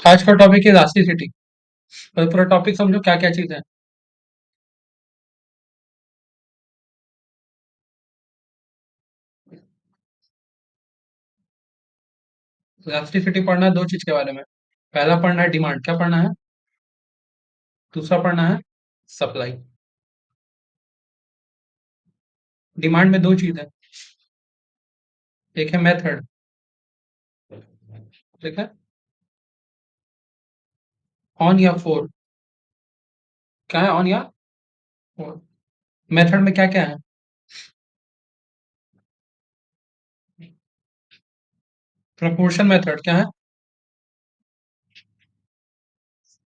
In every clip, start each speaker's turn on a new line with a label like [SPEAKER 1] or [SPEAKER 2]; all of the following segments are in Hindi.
[SPEAKER 1] आज का टॉपिक है इलास्टिसिटी। और पूरा टॉपिक समझो क्या क्या चीज है। इलास्टिसिटी पढ़ना है दो चीज के बारे में। पहला पढ़ना है डिमांड, क्या पढ़ना है। दूसरा पढ़ना है सप्लाई। डिमांड में दो चीज है। एक है मेथड, ठीक है, ऑन या फोर। क्या है ऑन या फोर। मेथड में क्या क्या है। प्रोपोर्शन मेथड क्या है।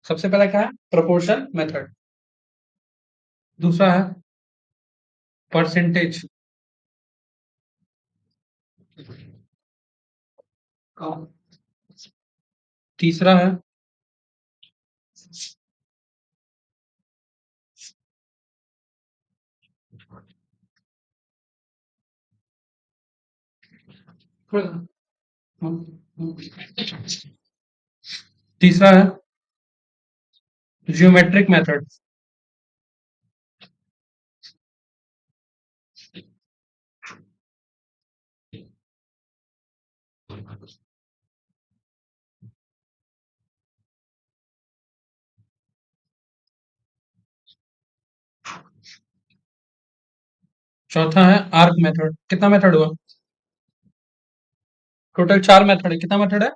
[SPEAKER 1] सबसे पहला क्या है, प्रोपोर्शन मेथड। दूसरा है परसेंटेज। तीसरा है तीसरा है जियोमेट्रिक मेथड। चौथा है आर्क मेथड। कितना मेथड हुआ। टोटल चार मेथड है। कितना मेथड है,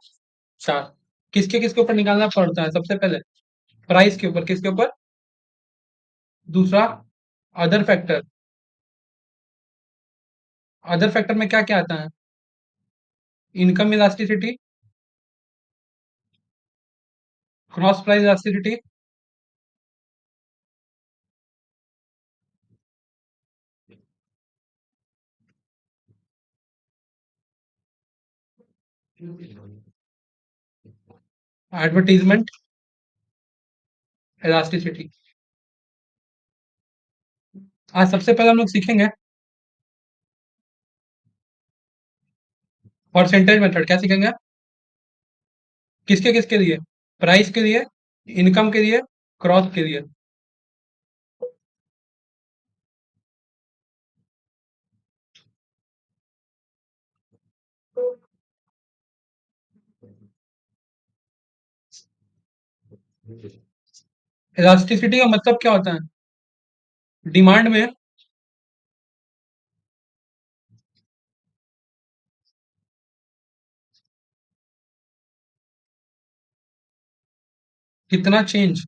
[SPEAKER 1] चार। किसके किसके ऊपर निकालना पड़ता है सबसे पहले। प्राइस के ऊपर, किसके ऊपर। दूसरा अदर फैक्टर। अदर फैक्टर में क्या क्या आता है। Income elasticity, cross price elasticity, advertisement elasticity. आज सबसे पहले हम लोग सीखेंगे परसेंटेज मेथड। क्या सीखेंगे, किसके किसके लिए। प्राइस के लिए, इनकम के लिए, क्रॉस के लिए। इलास्टिसिटी का मतलब क्या होता है। डिमांड में कितना चेंज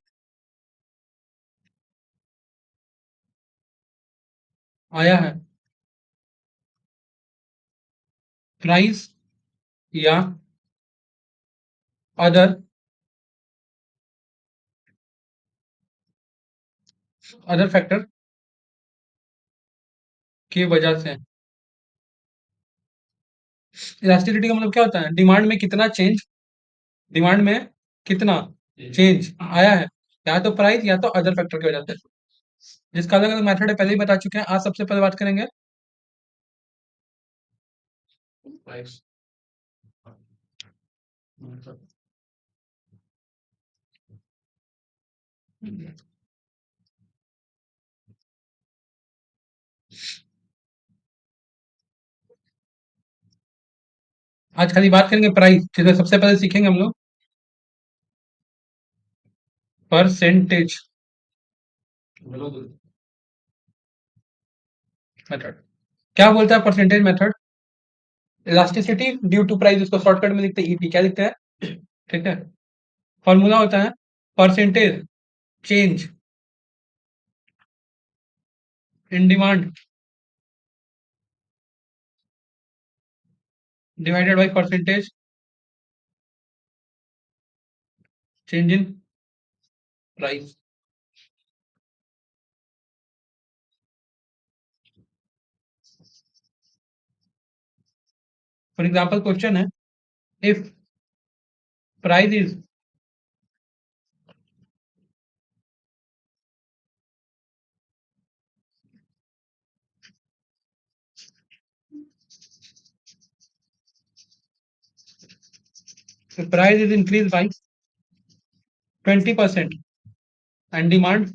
[SPEAKER 1] आया है। प्राइस या अदर अदर फैक्टर की वजह से। इलास्टिसिटी का मतलब क्या होता है, डिमांड में कितना चेंज, डिमांड में कितना चेंज आया है, या तो प्राइस या तो अदर फैक्टर की वजह से। जिसका अलग अलग मेथड है पहले ही बता चुके हैं। आज सबसे पहले बात करेंगे प्राइस। आज खाली बात करेंगे प्राइस, जिसमें सबसे पहले सीखेंगे हम लोग परसेंटेज मेथड। क्या बोलता है percentage method. Elasticity due to price, इसको शॉर्टकट में लिखते हैं ईपी। क्या लिखते हैं, ठीक है। फॉर्मूला होता है percentage change in demand divided by percentage change in price. For example question है, if price is price is increase by 20% and demand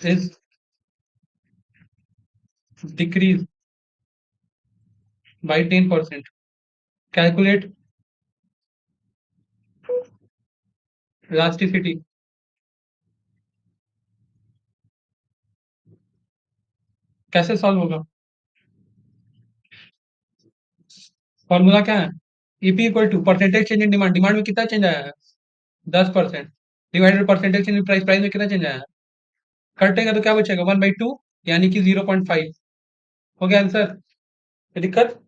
[SPEAKER 1] is decrease by 10%. Calculate elasticity. कैसे सॉल्व होगा? फॉर्मूला क्या है? EP equal to percentage change in demand. Demand में कितना चेंज आया है? 10%. Divided percentage change in price. Price में कितना चेंज आया है? कटेगा तो क्या बचेगा? 1/2, यानी कि 0.5. हो गया आंसर? कोई दिक्कत?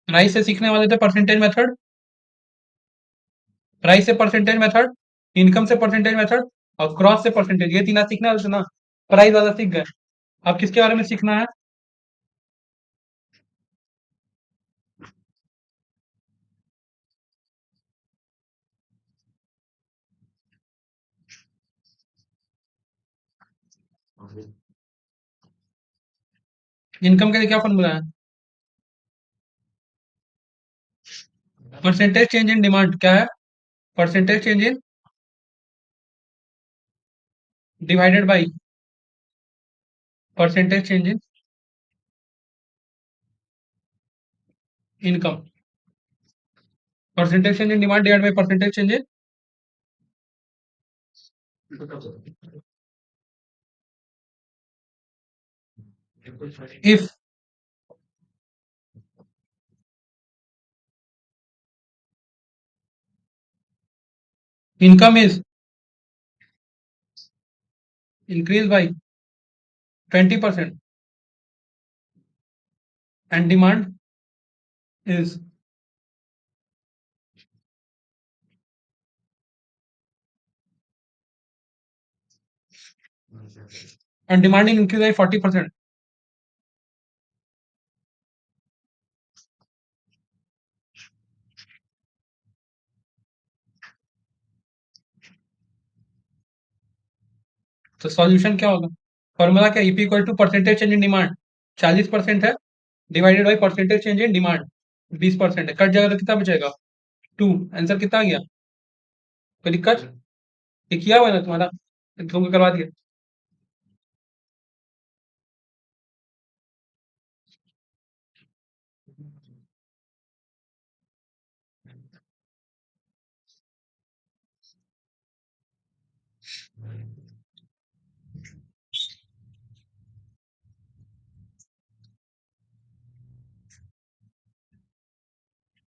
[SPEAKER 1] प्राइस से सीखने वाले थे परसेंटेज मेथड. प्राइस से परसेंटेज मेथड, इनकम से परसेंटेज मेथड, और क्रॉस से परसेंटेज. ये तीन आज सीखने वाले थे ना. प्राइस वाला सीख गए. अब किसके बारे में सीखना है? इनकम के लिए क्या फॉर्मूला है? परसेंटेज चेंज इन डिमांड क्या है? Percentage change in divided by percentage change in income. Percentage change in demand divide by percentage change in. If income is increase by 20% and demand is and demand increase by 40%. तो सॉल्यूशन क्या होगा? फॉर्मूला क्या? EP equal to percentage change in demand. 40% है, divided by percentage change in demand. 20% है, कट जाएगा तो कितना बचेगा? 2. आंसर कितना आ गया? कोई दिक्कत? ये किया हुआ है ना तुम्हारा? तुमको करवा दिया.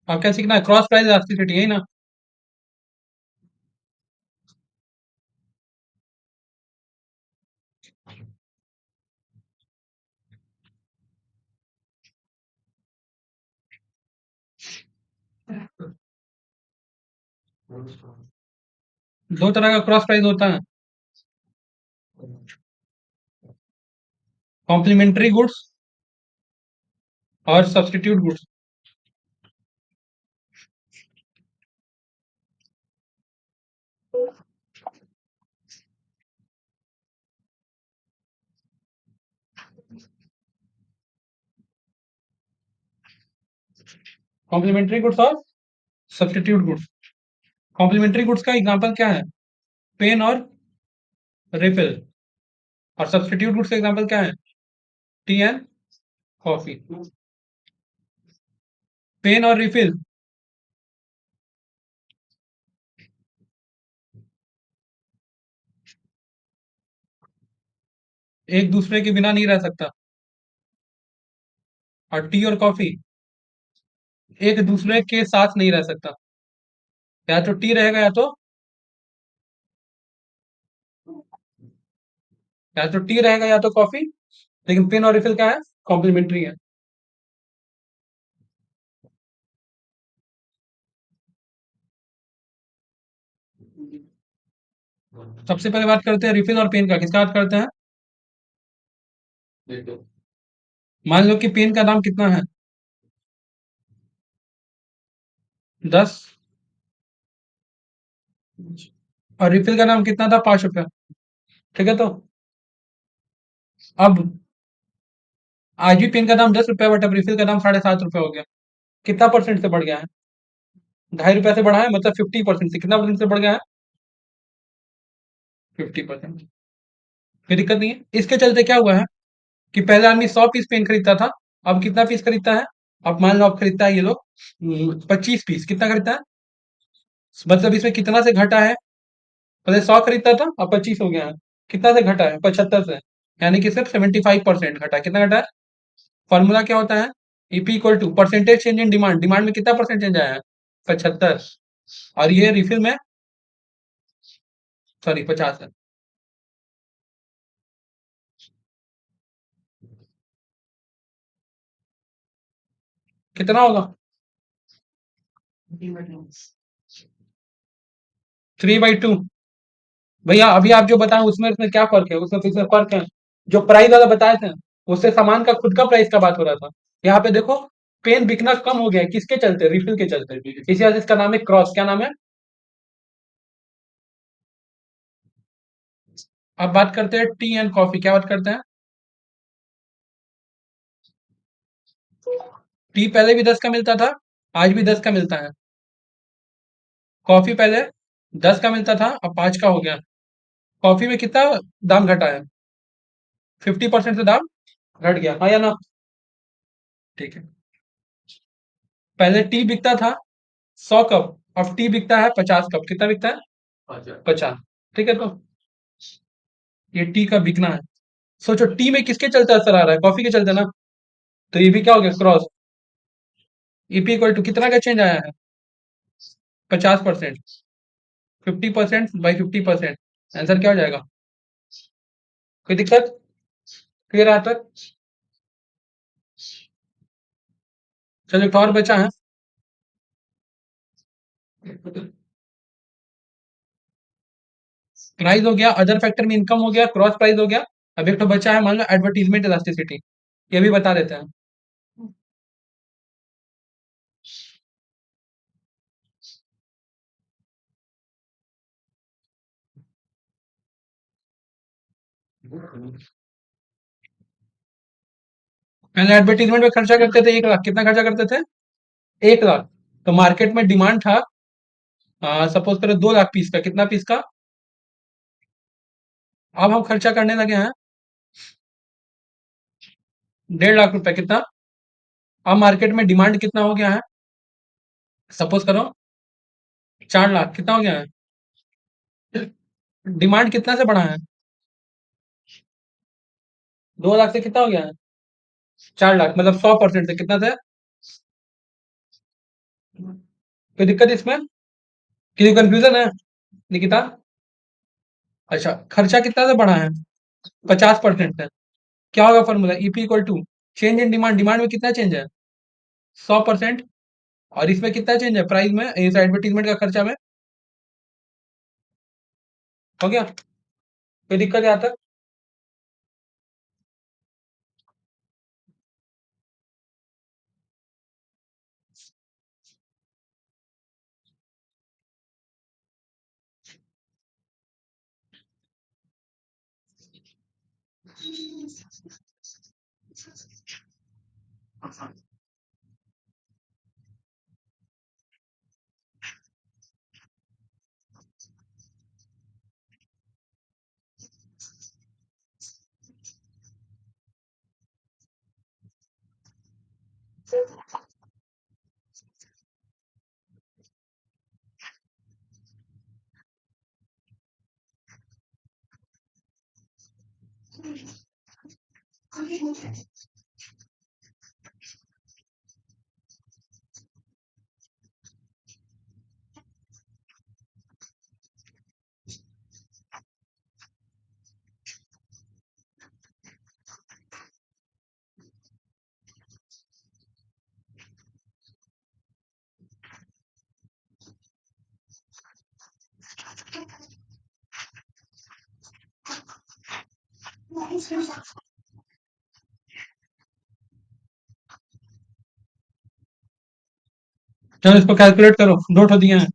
[SPEAKER 1] अब क्या सीखना है? क्रॉस प्राइस इलास्टिसिटी, यही ना? दो तरह का क्रॉस प्राइस होता है. कॉम्प्लीमेंट्री गुड्स और सब्सटीट्यूट गुड्स. कॉम्प्लीमेंट्री गुड्स और सब्सटीट्यूट गुड्स. कॉम्प्लीमेंट्री गुड्स का एग्जांपल क्या है? पेन और रिफिल. और सब्सटीट्यूट गुड्स का एग्जांपल क्या है? T and coffee. पेन और रिफिल एक दूसरे के बिना नहीं रह सकता. और टी और कॉफी एक दूसरे के साथ नहीं रह सकता. या तो टी रहेगा या तो टी रहेगा या तो कॉफी. लेकिन पेन और रिफिल क्या है? कॉम्प्लीमेंट्री है. सबसे पहले बात करते हैं रिफिल और पेन का. किसका बात करते हैं? मान लो कि पेन का दाम कितना है, 10, और रिफिल का दाम कितना था, 5 रुपया। ठीक है, तो अब आज भी पेन का दाम 10 रुपया, बट अब रिफिल का दाम 7.5 रुपया हो गया। कितना परसेंट से बढ़ गया है? 2.5 रुपया से बढ़ा है, मतलब 50% से। कितना परसेंट से बढ़ गया है? 50%। कोई दिक्कत नहीं है। इसके चलते क्या हुआ है कि पहले आदमी 100 पीस पेन खरीदता था, अब कितना पीस खरीदता है? अब मान लो अब खरीदता है ये लोग 25 पीस। कितना खरीदता है? मतलब इसमें कितना से घटा है? पहले 100 खरीदता था, अब 25 हो गया है। कितना से घटा है? 75 से। यानी कि सिर्फ 75% घटा है। कितना घटा है? फॉर्मूला क्या होता है? EP equal to percentage change in demand. Demand में कितना परसेंट चेंज आया है? 75। और ये रिफिल में, सॉरी, 50 है। कितना होगा? 3/2। भैया अभी आप जो बताए उसमें इसमें क्या फर्क है? उसमें इसमें फर्क है, जो प्राइस वाला बताए थे उससे सामान का खुद का प्राइस का बात हो रहा था। यहाँ पे देखो, पेन बिकना कम हो गया है, किसके चलते? रिफिल के चलते। इसी वजह से इसका नाम है क्रॉस। क्या नाम है? अब बात करते हैं टी एंड कॉफी। क्या बात करते हैं? टी पहले भी 10 का मिलता था, आज भी 10 का मिलता है। कॉफी पहले 10 का मिलता था, अब 5 का हो गया। कॉफी में कितना दाम घटा है? 50% से दाम घट गया, हाँ या ना? ठीक है। पहले टी बिकता था 100 कप, अब टी बिकता है 50 कप। कितना बिकता है? 50। ठीक है, तो ये टी का बिकना है। सोचो टी में किसके चलते असर आ रहा है? कॉफी के चलते ना। तो ये भी क्या हो गया? क्रॉस। ईपी इक्वल टू कितना का चेंज आया है? 50%। 50% बाई 50%। आंसर क्या हो जाएगा? कोई दिक्कत? क्लियर है यहाँ तक? चलो एक और बचा है। प्राइस हो गया, अदर फैक्टर में इनकम हो गया, क्रॉस प्राइस हो गया। अब एक तो बचा है, मान लो एडवर्टीजमेंट इलास्टिसिटी। ये भी बता देते हैं। पहले एडवर्टीजमेंट में खर्चा करते थे 1 लाख। कितना खर्चा करते थे? 1 लाख। तो मार्केट में डिमांड था, सपोज करो 2 लाख पीस का। कितना पीस का? अब हम खर्चा करने लगे हैं 1.5 लाख रुपए। कितना? अब मार्केट में डिमांड कितना हो गया है? सपोज करो 4 लाख। कितना हो गया है? डिमांड कितना से बढ़ा है? 2 लाख से कितना हो गया है? 4 लाख, मतलब 100% से। कितना से? कोई दिक्कत इसमें? किसी कंफ्यूजन है निकिता? अच्छा, खर्चा कितना से बढ़ा है? 50% है। क्या होगा formula? EP equal to change in demand. Demand में कितना चेंज है? 100%। और इसमें कितना चेंज है? प्राइस में, इस एडवर्टीजमेंट का खर्चा में। हो गया? कोई दिक्कत है यहाँ तक? चलो इसको कैलकुलेट करो, 2 ठो दिए हैं।